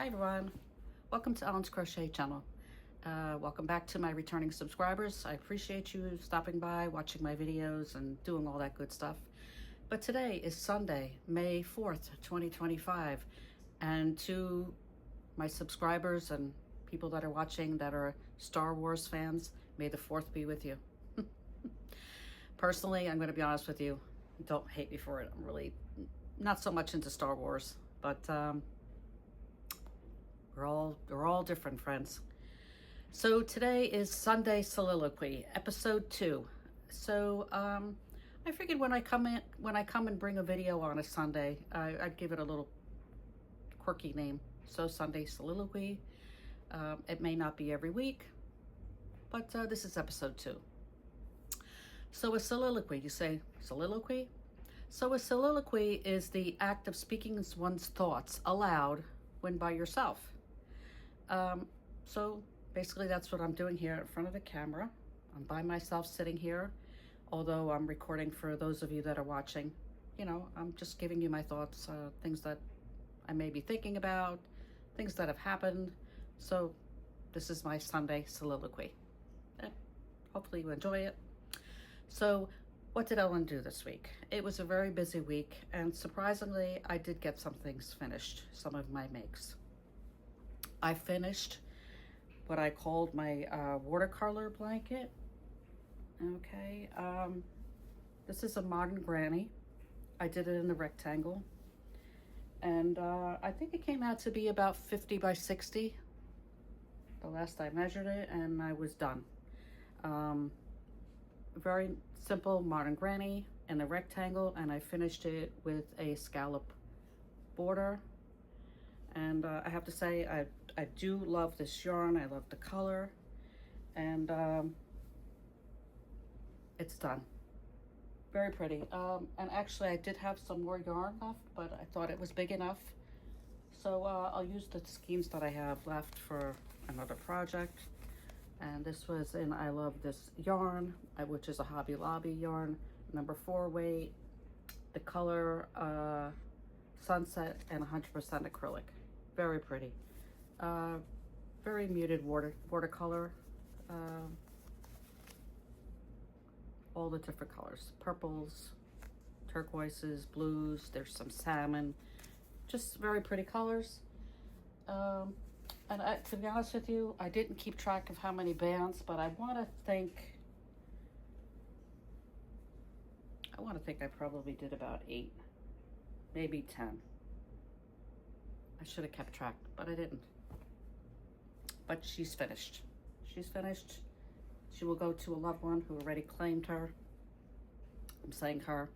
Hi everyone, welcome to Ellen's Crochet channel. Welcome back to my returning subscribers. I appreciate you stopping by, watching my videos and doing all that good stuff. But today is Sunday, May 4th, 2025. And to my subscribers and people that are watching that are Star Wars fans, may the 4th be with you. Personally, I'm going to be honest with you, don't hate me for it. I'm really not so much into Star Wars, but we're all different, friends. So today is Sunday Soliloquy, episode 2. So I figured when I come and bring a video on a Sunday, I'd give it a little quirky name. So Sunday Soliloquy. It may not be every week, but this is episode 2. So a soliloquy, you say soliloquy? So a soliloquy is the act of speaking one's thoughts aloud when by yourself. So basically that's what I'm doing here in front of the camera. I'm by myself sitting here, although I'm recording for those of you that are watching. You know, I'm just giving you my thoughts, things that I may be thinking about, things that have happened. So this is my Sunday soliloquy. Hopefully you enjoy it. So what did Ellen do this week? It was a very busy week, and surprisingly, I did get some things finished, some of my makes. I finished what I called my watercolor blanket. Okay, this is a modern granny. I did it in a rectangle, and I think it came out to be about 50 by 60. The last I measured it, and I was done. Very simple modern granny in a rectangle, and I finished it with a scallop border. And I have to say, I do love this yarn. I love the color, and it's done. Very pretty. And actually I did have some more yarn left, but I thought it was big enough. So I'll use the skeins that I have left for another project. And this was in I Love This Yarn, which is a Hobby Lobby yarn, number 4 weight, the color Sunset, and 100% acrylic. Very pretty. Very muted watercolor. All the different colors, purples, turquoises, blues, there's some salmon, just very pretty colors. And to be honest with you, I didn't keep track of how many bands, but I want to think I probably did about 8, maybe 10. I should have kept track, but I didn't. But she's finished. She's finished. She will go to a loved one who already claimed her. I'm saying her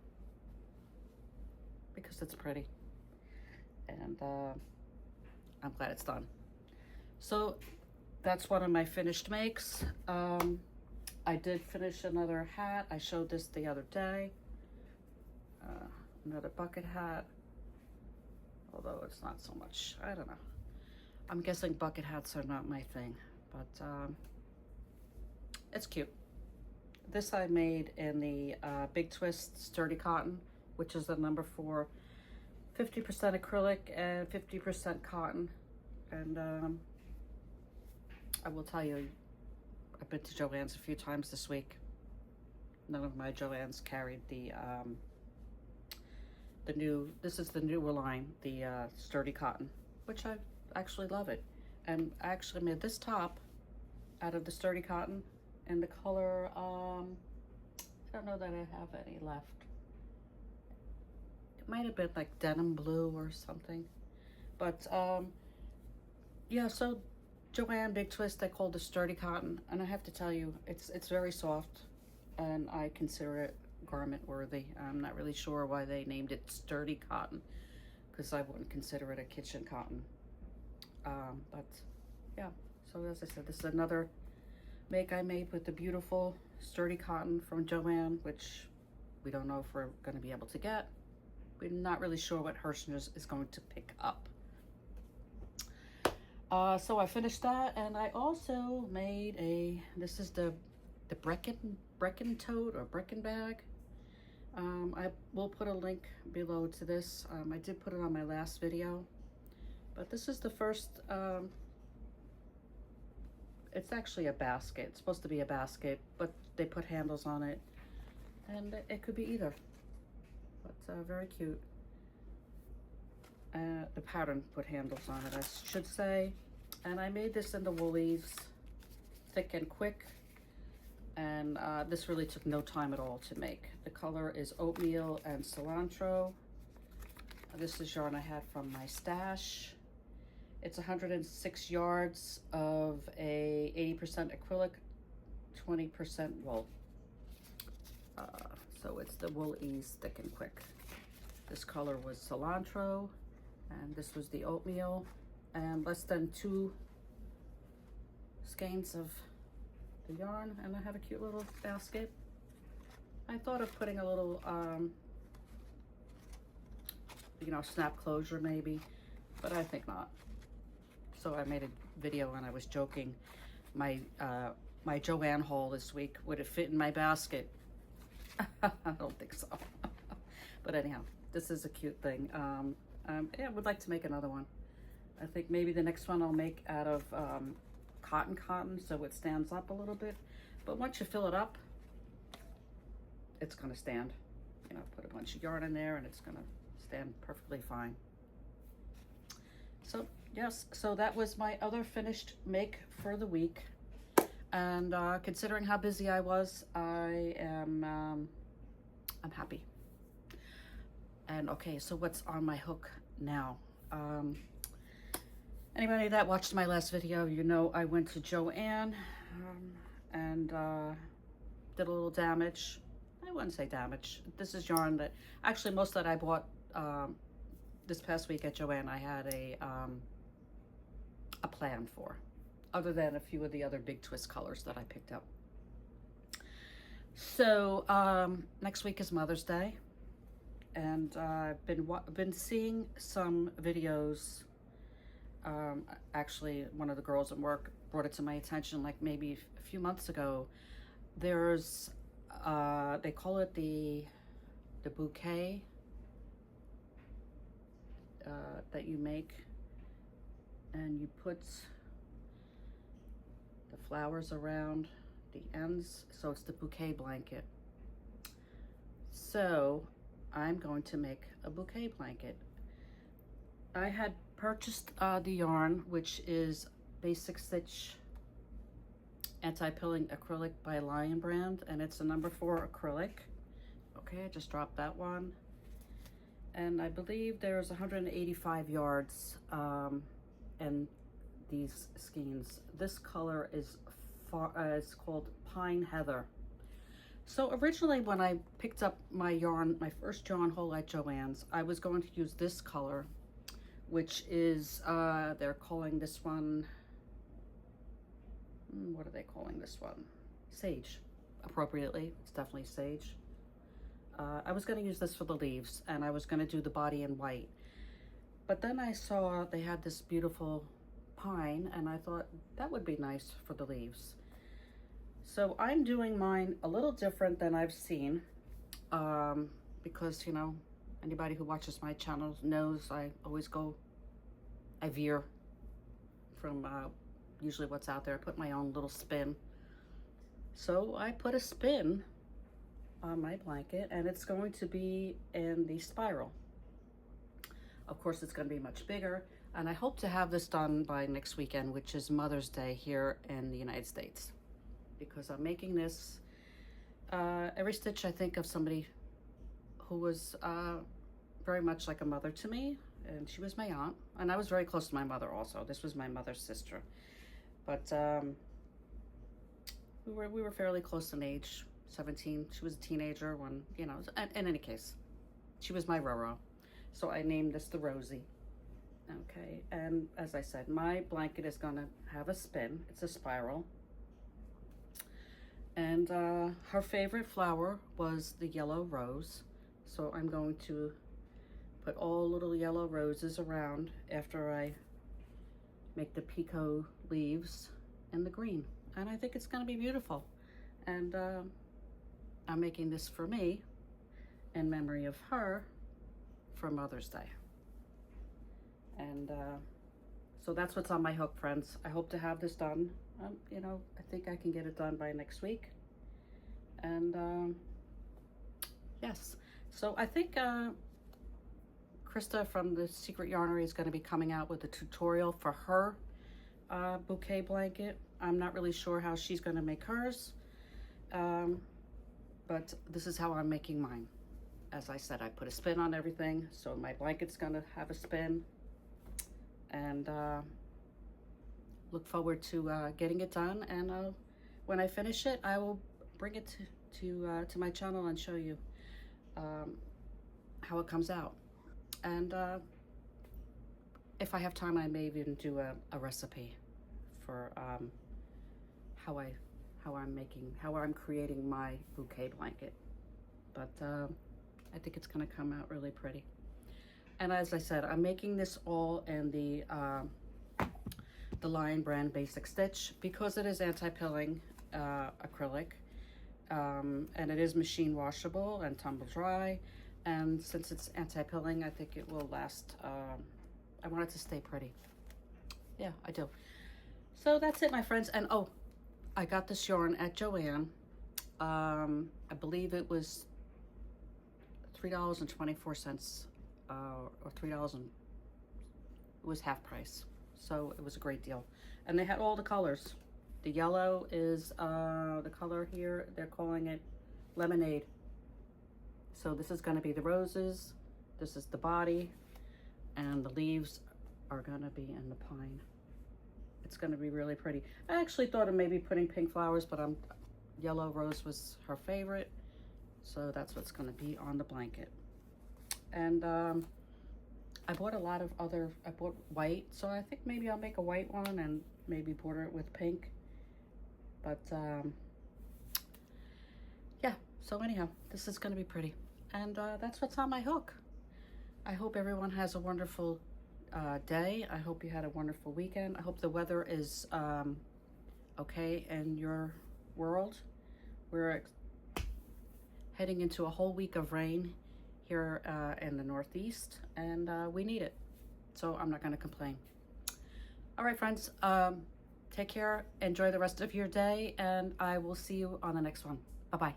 because it's pretty. And I'm glad it's done. So that's one of my finished makes. I did finish another hat. I showed this the other day. Another bucket hat. Although it's not so much, I don't know. I'm guessing bucket hats are not my thing, but it's cute. This I made in the Big Twist Sturdy Cotton, which is the number 4, 50% acrylic and 50% cotton. And I will tell you, I've been to Joann's a few times this week. None of my Joann's carried the this is the newer line, the Sturdy Cotton, which I actually love it. And I actually made this top out of the Sturdy Cotton in the color, I don't know that I have any left. It might have been like denim blue or something. But yeah, so Joann Big Twist, I called the Sturdy Cotton, and I have to tell you, it's very soft, and I consider it garment worthy. I'm not really sure why they named it Sturdy Cotton, because I wouldn't consider it a kitchen cotton. But yeah, so as I said, this is another make I made with the beautiful Sturdy Cotton from Joann, which we don't know if we're going to be able to get. We're not really sure what Hirschner's is going to pick up. So I finished that, and I also made this is the Brecken tote or Brecken bag. I will put a link below to this. I did put it on my last video, But this is the first, it's actually a basket. It's supposed to be a basket, but they put handles on it, and it could be either. But very cute. The pattern put handles on it, I should say. And I made this in the woolies, thick and quick. And this really took no time at all to make. The color is oatmeal and cilantro. This is yarn I had from my stash. It's 106 yards of a 80% acrylic, 20% wool. So it's the Wool Ease Thick and Quick. This color was cilantro, and this was the oatmeal, and less than 2 skeins of the yarn, and I have a cute little basket. I thought of putting a little, you know, snap closure maybe, but I think not. So I made a video and I was joking. My Joann haul this week, would it fit in my basket? I don't think so. But anyhow, this is a cute thing. Yeah, I would like to make another one. I think maybe the next one I'll make out of cotton so it stands up a little bit. But once you fill it up, it's gonna stand. You know, put a bunch of yarn in there and it's gonna stand perfectly fine. So yes, so that was my other finished make for the week. And considering how busy I was, I'm happy. And okay, so what's on my hook now? Anybody that watched my last video, you know I went to Joann and did a little damage. I wouldn't say damage. This is yarn that, actually most that I bought this past week at Joann, I had a plan for, other than a few of the other big twist colors that I picked up. So next week is Mother's Day, and I've been seeing some videos. Actually, one of the girls at work brought it to my attention like maybe a few months ago. There's they call it the bouquet that you make, and you put the flowers around the ends, so it's the bouquet blanket. So I'm going to make a bouquet blanket. I had purchased the yarn, which is Basic Stitch Anti-Pilling Acrylic by Lion Brand, and it's a number 4 acrylic. Okay, I just dropped that one. And I believe there's 185 yards in these skeins. This color is it's called Pine Heather. So originally when I picked up my yarn, my first yarn haul at Joann's, I was going to use this color, which is, they're calling this one, what are they calling this one? Sage, appropriately. It's definitely sage. I was going to use this for the leaves, and I was going to do the body in white. But then I saw they had this beautiful pine, and I thought that would be nice for the leaves. So I'm doing mine a little different than I've seen, because, you know, anybody who watches my channel knows I always I veer from usually what's out there. I put my own little spin. So I put a spin on my blanket, and it's going to be in the spiral. Of course, it's going to be much bigger, and I hope to have this done by next weekend, which is Mother's Day here in the United States, because I'm making this every stitch I think of somebody who was very much like a mother to me, and she was my aunt, and I was very close to my mother also. This was my mother's sister, but we were fairly close in age. 17. She was a teenager when, you know, in any case, she was my Roro. So I named this the Rosie. Okay, and as I said, my blanket is gonna have a spin. It's a spiral. And her favorite flower was the yellow rose. So I'm going to put all little yellow roses around after I make the picot leaves and the green. And I think it's gonna be beautiful. And I'm making this for me in memory of her for Mother's Day. And So that's what's on my hook, friends. I hope to have this done. You know, I think I can get it done by next week. And yes, so I think Krista from the Secret Yarnery is going to be coming out with a tutorial for her bouquet blanket. I'm not really sure how she's going to make hers, but this is how I'm making mine. As I said, I put a spin on everything, so my blanket's going to have a spin. And look forward to getting it done. And when I finish it, I will bring it to my channel and show you how it comes out. And if I have time, I may even do a recipe for how I'm creating my bouquet blanket. But I think it's going to come out really pretty. And as I said, I'm making this all in the Lion brand Basic Stitch because it is anti-pilling acrylic, and it is machine washable and tumble dry. And since it's anti-pilling, I think it will last. I want it to stay pretty. Yeah, I do. So that's it, my friends. And oh, I got this yarn at Joann. I believe it was $3.24. Or $3, and it was half price, so it was a great deal. And they had all the colors. The yellow is the color here, they're calling it lemonade. So this is going to be the roses, this is the body, and the leaves are going to be in the pine. It's going to be really pretty. I actually thought of maybe putting pink flowers, but yellow rose was her favorite, so that's what's going to be on the blanket. And I bought a lot of other, I bought white, so I think maybe I'll make a white one and maybe border it with pink. But yeah, so anyhow, this is going to be pretty. And that's what's on my hook. I hope everyone has a wonderful day. I hope you had a wonderful weekend. I hope the weather is okay in your world. We're heading into a whole week of rain here in the Northeast, and we need it, so I'm not going to complain. All right, friends, take care, enjoy the rest of your day, and I will see you on the next one. Bye-bye.